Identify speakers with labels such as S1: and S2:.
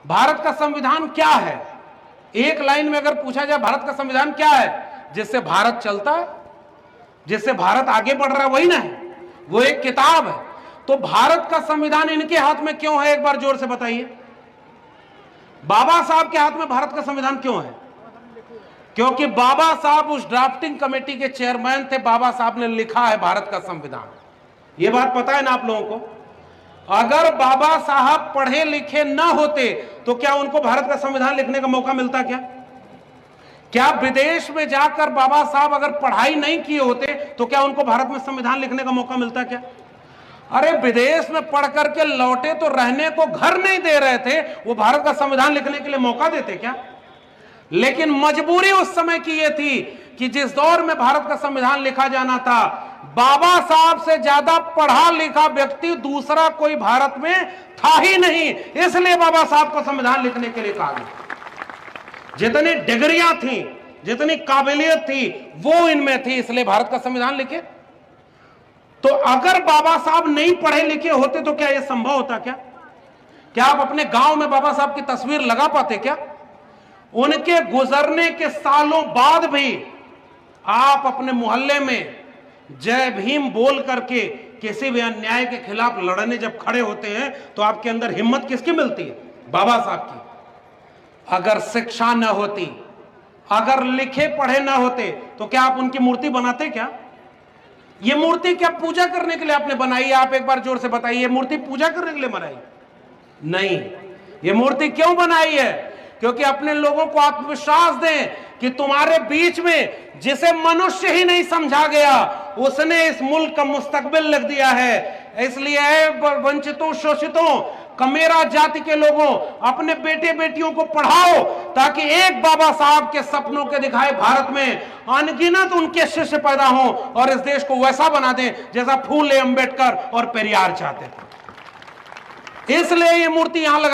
S1: भारत का संविधान क्या है? एक लाइन में अगर पूछा जाए भारत का संविधान क्या है, जिससे भारत चलता है, जिससे भारत आगे बढ़ रहा है, वही ना है, वो एक किताब है। तो भारत का संविधान इनके हाथ में क्यों है? एक बार जोर से बताइए। बाबा साहब के हाथ में भारत का संविधान क्यों है? क्योंकि बाबा साहब उस ड्राफ्टिंग कमेटी के चेयरमैन थे। बाबा साहब ने लिखा है भारत का संविधान। यह बात पता है ना आप लोगों को? अगर बाबा साहब पढ़े लिखे ना होते तो क्या उनको भारत का संविधान लिखने का मौका मिलता? क्या विदेश में जाकर बाबा साहब अगर पढ़ाई नहीं किए होते तो क्या उनको भारत में संविधान लिखने का मौका मिलता? अरे विदेश में पढ़ करके लौटे तो रहने को घर नहीं दे रहे थे, वो भारत का संविधान लिखने के लिए मौका देते क्या? लेकिन मजबूरी उस समय की यह थी कि जिस दौर में भारत का संविधान लिखा जाना था, बाबा साहब से ज्यादा पढ़ा लिखा व्यक्ति दूसरा कोई भारत में था ही नहीं। इसलिए बाबा साहब को संविधान लिखने के लिए कहा गया। जितनी डिग्रियां थी, जितनी काबिलियत थी, वो इनमें थी, इसलिए भारत का संविधान लिखे। तो अगर बाबा साहब नहीं पढ़े लिखे होते तो क्या यह संभव होता? क्या आप अपने गांव में बाबा साहब की तस्वीर लगा पाते? क्या उनके गुजरने के सालों बाद भी आप अपने मोहल्ले में जय भीम बोल करके किसी भी अन्याय के खिलाफ लड़ने जब खड़े होते हैं तो आपके अंदर हिम्मत किसकी मिलती है? बाबा साहब की। अगर शिक्षा न होती, अगर लिखे पढ़े न होते तो क्या आप उनकी मूर्ति बनाते? क्या ये मूर्ति क्या पूजा करने के लिए आपने बनाई है? आप एक बार जोर से बताइए, ये मूर्ति पूजा करने के लिए बनाई नहीं। ये मूर्ति क्यों बनाई है? क्योंकि अपने लोगों को आत्मविश्वास दें कि तुम्हारे बीच में जिसे मनुष्य ही नहीं समझा गया, उसने इस मुल्क का मुस्तकबिल लिख दिया है। इसलिए वंचितों, शोषितों, कमेरा जाति के लोगों, अपने बेटे बेटियों को पढ़ाओ ताकि एक बाबा साहब के सपनों के दिखाए भारत में अनगिनत उनके शिष्य पैदा हों और इस देश को वैसा बना दें जैसा फूले, अंबेडकर और पेरियार चाहते थे। इसलिए ये मूर्ति यहां लगा